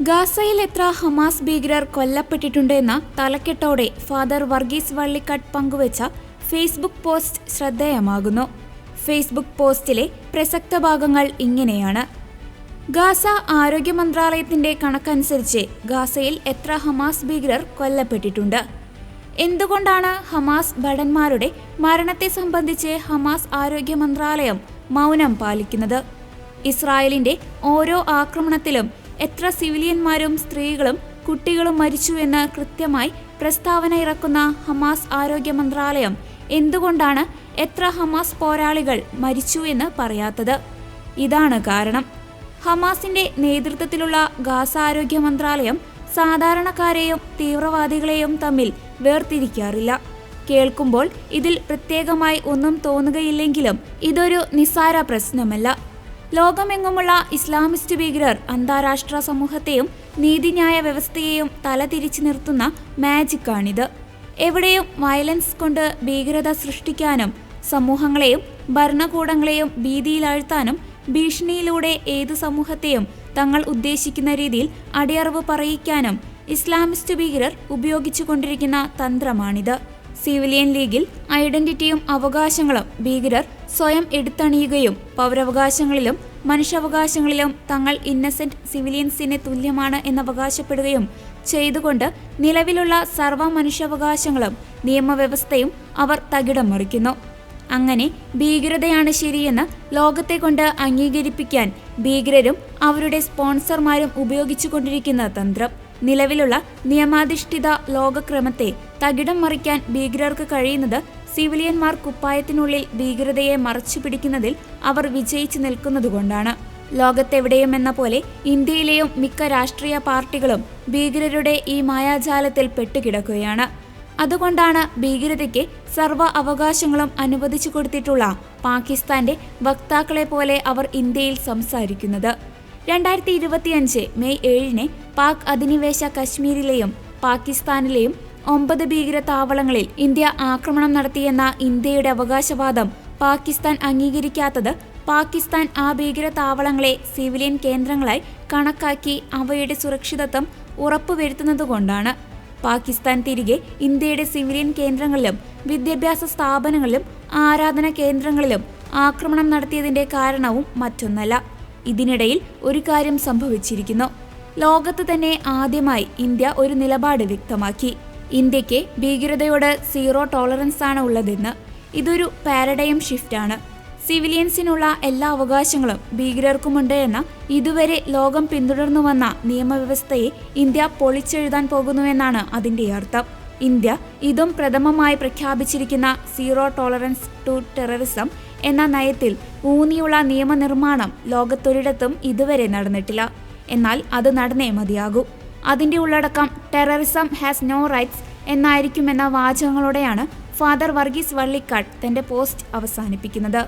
ഗാസയിൽ എത്ര ഹമാസ് ഭീകരർ കൊല്ലപ്പെട്ടിട്ടുണ്ട് എന്ന തലക്കെട്ടോടെ ഫാദർ വർഗീസ് വള്ളിക്കാട് പങ്കുവച്ച ഫേസ്ബുക്ക് പോസ്റ്റ് ശ്രദ്ധേയമാകുന്നു. ഫേസ്ബുക്ക് പോസ്റ്റിലെ പ്രസക്ത ഭാഗങ്ങൾ ഇങ്ങനെയാണ്. ഗാസ ആരോഗ്യ മന്ത്രാലയത്തിന്റെ കണക്കനുസരിച്ച് ഗാസയിൽ എത്ര ഹമാസ് ഭീകരർ കൊല്ലപ്പെട്ടിട്ടുണ്ട്? എന്തുകൊണ്ടാണ് ഹമാസ് ഭടന്മാരുടെ മരണത്തെ സംബന്ധിച്ച് ഹമാസ് ആരോഗ്യ മന്ത്രാലയം മൗനം പാലിക്കുന്നത്? ഇസ്രായേലിന്റെ ഓരോ ആക്രമണത്തിലും എത്ര സിവിലിയന്മാരും സ്ത്രീകളും കുട്ടികളും മരിച്ചു എന്ന് കൃത്യമായി പ്രസ്താവന ഇറക്കുന്ന ഹമാസ് ആരോഗ്യ മന്ത്രാലയം എന്തുകൊണ്ടാണ് എത്ര ഹമാസ് പോരാളികൾ മരിച്ചു എന്ന് പറയാത്തത്? ഇതാണ് കാരണം. ഹമാസിന്റെ നേതൃത്വത്തിലുള്ള ഗാസ ആരോഗ്യ മന്ത്രാലയം സാധാരണക്കാരെയും തീവ്രവാദികളെയും തമ്മിൽ വേർതിരിക്കാറില്ല. കേൾക്കുമ്പോൾ ഇതിൽ പ്രത്യേകമായി ഒന്നും തോന്നുകയില്ലെങ്കിലും ഇതൊരു നിസ്സാര പ്രശ്നമല്ല. ലോകമെങ്ങുമുള്ള ഇസ്ലാമിസ്റ്റ് ഭീകരർ അന്താരാഷ്ട്ര സമൂഹത്തെയും നീതിന്യായ വ്യവസ്ഥയെയും തലതിരിച്ചു നിർത്തുന്ന മാജിക്കാണിത്. എവിടെയും വയലൻസ് കൊണ്ട് ഭീകരത സൃഷ്ടിക്കാനും സമൂഹങ്ങളെയും ഭരണകൂടങ്ങളെയും ഭീതിയിലാഴ്ത്താനും ഭീഷണിയിലൂടെ ഏതു സമൂഹത്തെയും തങ്ങൾ ഉദ്ദേശിക്കുന്ന രീതിയിൽ അടിയറവ് പറയിക്കാനും ഇസ്ലാമിസ്റ്റ് ഭീകരർ ഉപയോഗിച്ചുകൊണ്ടിരിക്കുന്ന തന്ത്രമാണിത്. സിവിലിയൻ ലീഗിൽ ഐഡന്റിറ്റിയും അവകാശങ്ങളും ഭീകരർ സ്വയം എടുത്തണിയുകയും പൗരാവകാശങ്ങളിലും മനുഷ്യാവകാശങ്ങളിലും തങ്ങൾ ഇന്നസെന്റ് സിവിലിയൻസിന് തുല്യമാണ് എന്നവകാശപ്പെടുകയും ചെയ്തുകൊണ്ട് നിലവിലുള്ള സർവ്വ മനുഷ്യാവകാശങ്ങളും നിയമവ്യവസ്ഥയും അവർ തകിടം മറിക്കുന്നു. അങ്ങനെ ഭീകരതയാണ് ശരിയെന്ന് ലോകത്തെ കൊണ്ട് അംഗീകരിപ്പിക്കാൻ ഭീകരരും അവരുടെ സ്പോൺസർമാരും ഉപയോഗിച്ചുകൊണ്ടിരിക്കുന്ന തന്ത്രം. നിലവിലുള്ള നിയമാധിഷ്ഠിത ലോകക്രമത്തെ തകിടം മറിക്കാൻ ഭീകരർക്ക് കഴിയുന്നത് സിവിലിയന്മാർ കുപ്പായത്തിനുള്ളിൽ ഭീകരതയെ മറച്ചു പിടിക്കുന്നതിൽ അവർ വിജയിച്ചു നിൽക്കുന്നതുകൊണ്ടാണ്. ലോകത്തെവിടെയും എന്ന പോലെ ഇന്ത്യയിലെയും മിക്ക രാഷ്ട്രീയ പാർട്ടികളും ഭീകരരുടെ ഈ മായാജാലത്തിൽ പെട്ടുകിടക്കുകയാണ്. അതുകൊണ്ടാണ് ഭീകരതയ്ക്ക് സർവ്വ അവകാശങ്ങളും അനുവദിച്ചു കൊടുത്തിട്ടുള്ള പാകിസ്ഥാന്റെ വക്താക്കളെ പോലെ അവർ ഇന്ത്യയിൽ സംസാരിക്കുന്നത്. 2025 മെയ് 7 പാക് അധിനിവേശ കശ്മീരിലെയും പാകിസ്ഥാനിലെയും 9 ഭീകര താവളങ്ങളിൽ ഇന്ത്യ ആക്രമണം നടത്തിയെന്ന ഇന്ത്യയുടെ അവകാശവാദം പാകിസ്ഥാൻ അംഗീകരിക്കാത്തത് പാകിസ്ഥാൻ ആ ഭീകര താവളങ്ങളെ സിവിലിയൻ കേന്ദ്രങ്ങളായി കണക്കാക്കി അവയുടെ സുരക്ഷിതത്വം ഉറപ്പുവരുത്തുന്നതുകൊണ്ടാണ്. പാകിസ്ഥാൻ തിരികെ ഇന്ത്യയുടെ സിവിലിയൻ കേന്ദ്രങ്ങളിലും വിദ്യാഭ്യാസ സ്ഥാപനങ്ങളിലും ആരാധന കേന്ദ്രങ്ങളിലും ആക്രമണം നടത്തിയതിന്റെ കാരണവും മറ്റൊന്നല്ല. ഇതിനിടയിൽ ഒരു കാര്യം സംഭവിച്ചിരിക്കുന്നു. ലോകത്ത് തന്നെ ആദ്യമായി ഇന്ത്യ ഒരു നിലപാട് വ്യക്തമാക്കി. ഇന്ത്യക്ക് ഭീകരതയോട് സീറോ ടോളറൻസ് ആണ് ഉള്ളതെന്ന്. ഇതൊരു പാരഡൈം ഷിഫ്റ്റാണ്. സിവിലിയൻസിനുള്ള എല്ലാ അവകാശങ്ങളും ഭീകരർക്കുമുണ്ട് എന്ന ഇതുവരെ ലോകം പിന്തുടർന്നു വന്ന നിയമവ്യവസ്ഥയെ ഇന്ത്യ പൊളിച്ചെഴുതാൻ പോകുന്നുവെന്നാണ് അതിന്റെ അർത്ഥം. ഇന്ത്യ ഇതും പ്രഥമമായി പ്രഖ്യാപിച്ചിരിക്കുന്ന സീറോ ടോളറൻസ് ടു ടെററിസം എന്ന നയത്തിൽ ഊന്നിയുള്ള നിയമനിർമ്മാണം ലോകത്തൊരിടത്തും ഇതുവരെ നടന്നിട്ടില്ല. എന്നാൽ അത് നടന്നേ മതിയാകൂ. അതിന്റെ ഉള്ളടക്കം ടെററിസം ഹാസ് നോ റൈറ്റ്സ് എന്നായിരിക്കുമെന്ന വാചകങ്ങളോടെയാണ് ഫാദർ വർഗീസ് വള്ളിക്കാട് തന്റെ പോസ്റ്റ് അവസാനിപ്പിക്കുന്നത്.